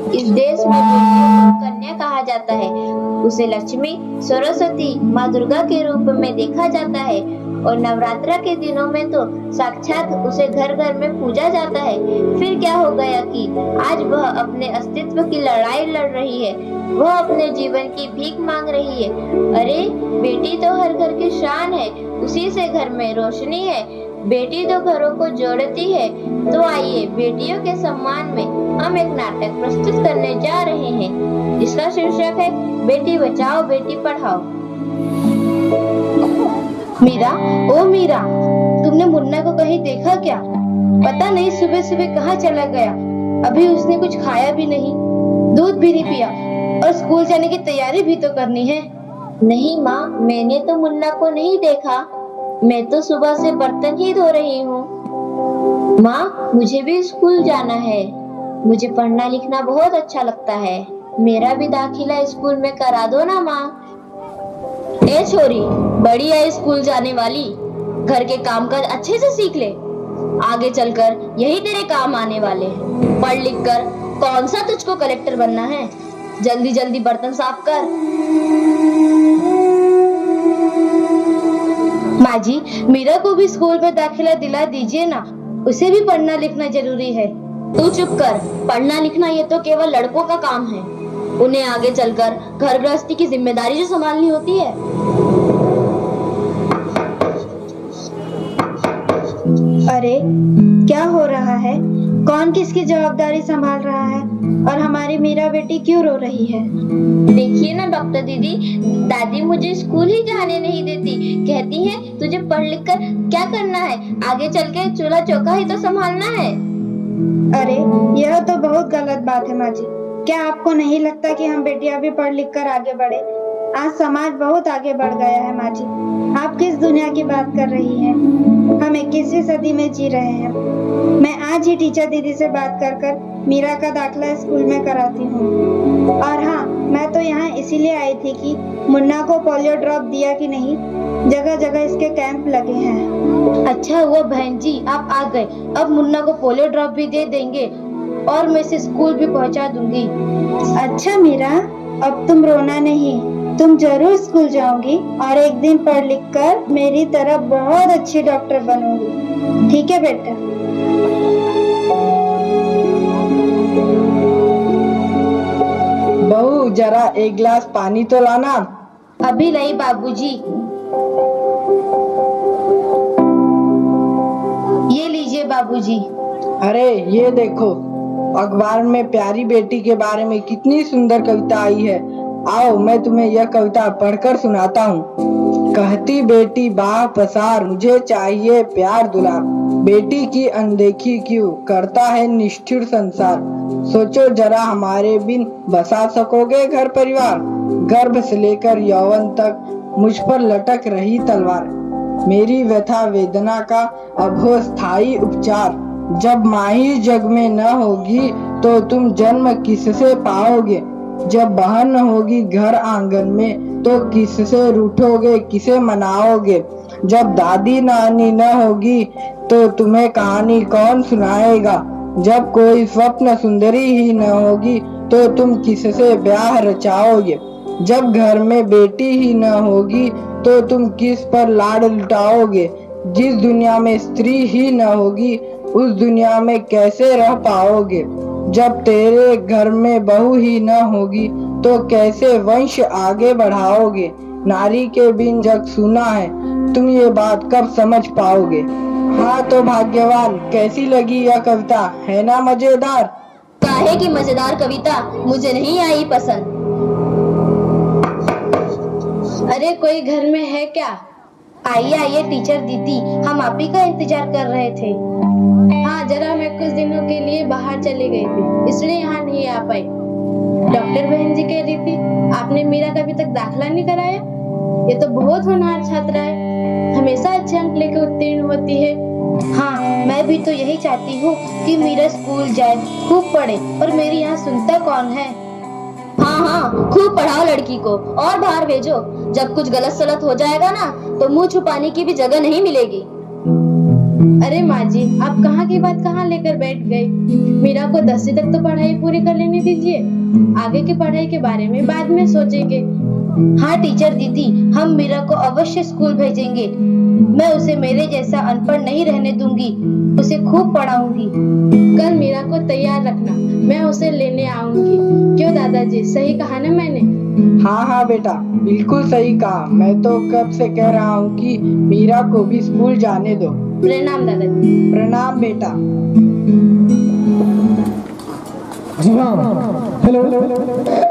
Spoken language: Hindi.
इस देश में बेटियों को कन्या कहा जाता है। उसे लक्ष्मी, सरस्वती, माँ दुर्गा के रूप में देखा जाता है और नवरात्रा के दिनों में तो साक्षात उसे घर घर में पूजा जाता है। फिर क्या हो गया कि आज वह अपने अस्तित्व की लड़ाई लड़ रही है, वह अपने जीवन की भीख मांग रही है। अरे बेटी तो हर घर की शान है, उसी से घर में रोशनी है, बेटी तो घरों को जोड़ती है। तो आइए बेटियों के सम्मान में हम एक नाटक प्रस्तुत करने जा रहे हैं जिसका शीर्षक है बेटी बचाओ बेटी पढ़ाओ। मीरा, ओ मीरा, तुमने मुन्ना को कहीं देखा क्या? पता नहीं सुबह सुबह कहाँ चला गया। अभी उसने कुछ खाया भी नहीं, दूध भी नहीं पिया और स्कूल जाने की तैयारी भी तो करनी है। नहीं माँ, मैंने तो मुन्ना को नहीं देखा। मैं तो सुबह से बर्तन ही धो रही हूँ। माँ, मुझे भी स्कूल जाना है। मुझे पढ़ना लिखना बहुत अच्छा लगता है। मेरा भी दाखिला स्कूल में करा दो ना माँ। ए छोरी, बड़ी है स्कूल जाने वाली, घर के कामकाज अच्छे से सीख ले। आगे चलकर यही तेरे काम आने वाले हैं। पढ़ लिख कर कौन सा तुझको कलेक्टर बनना है? जल्दी जल्दी बर्तन साफ कर। माँ जी, मीरा को भी स्कूल में दाखिला दिला दीजिए ना, उसे भी पढ़ना लिखना जरूरी है। तू चुप कर। पढ़ना लिखना ये तो केवल लड़कों का काम है। उन्हें आगे चलकर घर गृहस्थी की जिम्मेदारी जो संभालनी होती है। अरे क्या हो रहा है? कौन किसकी जवाबदारी संभाल रहा है और हमारी मीरा बेटी क्यों रो रही है? देखिए ना डॉक्टर दीदी, दादी मुझे स्कूल ही जाने नहीं देती। कहती है तुझे पढ़ लिख कर क्या करना है, आगे चल के चूल्हा चौका ही तो संभालना है। अरे यह तो बहुत गलत बात है माँ जी। क्या आपको नहीं लगता कि हम बेटियां भी पढ़ लिख कर आगे बढ़े? आज समाज बहुत आगे बढ़ गया है माँ जी। आप किस दुनिया की बात कर रही हैं? हम 21वीं सदी में जी रहे हैं। मैं आज ही टीचर दीदी से बात कर मीरा का दाखिला स्कूल में कराती हूँ। और हाँ, मैं तो यहाँ इसीलिए आई थी कि मुन्ना को पोलियो ड्रॉप दिया कि नहीं। जगह जगह इसके कैंप लगे हैं। अच्छा हुआ बहन जी आप आ गए। अब मुन्ना को पोलियो ड्रॉप भी दे देंगे और मैं इसे स्कूल भी पहुँचा दूंगी। अच्छा मीरा, अब तुम रोना नहीं, तुम जरूर स्कूल जाओगी और एक दिन पढ़ लिख कर मेरी तरह बहुत अच्छी डॉक्टर बनोगी। ठीक है बेटा? बहू, जरा एक गिलास पानी तो लाना। अभी लाई बाबूजी। ये लीजिए बाबूजी। अरे ये देखो, अखबार में प्यारी बेटी के बारे में कितनी सुंदर कविता आई है। आओ मैं तुम्हें यह कविता पढ़कर सुनाता हूँ। कहती बेटी बाह पसार, मुझे चाहिए प्यार दुलार। बेटी की अनदेखी क्यों करता है निष्ठुर संसार। सोचो जरा हमारे बिन बसा सकोगे घर परिवार। गर्भ से लेकर यौवन तक मुझ पर लटक रही तलवार। मेरी व्यथा वेदना का अब हो स्थायी उपचार। जब माँ ही जग में न होगी तो तुम जन्म किससे पाओगे। जब बहन न होगी घर आंगन में तो किससे रूठोगे, किसे मनाओगे। जब दादी नानी न होगी तो तुम्हें कहानी कौन सुनाएगा। जब कोई स्वप्न सुंदरी ही न होगी तो तुम किससे ब्याह रचाओगे। जब घर में बेटी ही न होगी तो तुम किस पर लाड लुटाओगे। जिस दुनिया में स्त्री ही न होगी उस दुनिया में कैसे रह पाओगे। जब तेरे घर में बहू ही न होगी तो कैसे वंश आगे बढ़ाओगे। नारी के बिन जग सुना है, तुम ये बात कब समझ पाओगे। हाँ तो भाग्यवान, कैसी लगी यह कविता, है ना मजेदार? काहे की मजेदार कविता मुझे नहीं आई पसंद। अरे कोई घर में है क्या? आइए आइए टीचर दीदी, हम आप ही का इंतजार कर रहे थे। हाँ जरा मैं कुछ दिनों के लिए बाहर चले गई थी, इसलिए यहाँ नहीं आ पाई। डॉक्टर बहन जी कह रही थी आपने मीरा का अभी तक दाखिला नहीं कराया। ये तो बहुत होनहार छात्रा है, हमेशा अच्छे अंक लेकर उत्तीर्ण होती है। हाँ मैं भी तो यही चाहती हूँ कि मीरा स्कूल जाए, खूब पढ़े, और मेरी यहाँ सुनता कौन है। हाँ हाँ खूब पढ़ाओ लड़की को और बाहर भेजो। जब कुछ गलत सलत हो जाएगा ना तो मुंह छुपाने की भी जगह नहीं मिलेगी। अरे माँ जी, आप कहाँ की बात कहाँ लेकर बैठ गए। मीरा को 10वीं तक तो पढ़ाई पूरी कर लेने दीजिए, आगे की पढ़ाई के बारे में बाद में सोचेंगे। हाँ टीचर दीदी, हम मीरा को अवश्य स्कूल भेजेंगे। मैं उसे मेरे जैसा अनपढ़ नहीं रहने दूंगी, उसे खूब पढ़ाऊंगी। कल मीरा को तैयार रखना, मैं उसे लेने आऊंगी। क्यों दादाजी, सही कहा ना मैंने? हाँ हाँ बेटा, बिल्कुल सही कहा। मैं तो कब से कह रहा हूँ कि मीरा को भी स्कूल जाने दो। प्रणाम दादाजी। प्रणाम बेटा। जी हाँ, हेलो।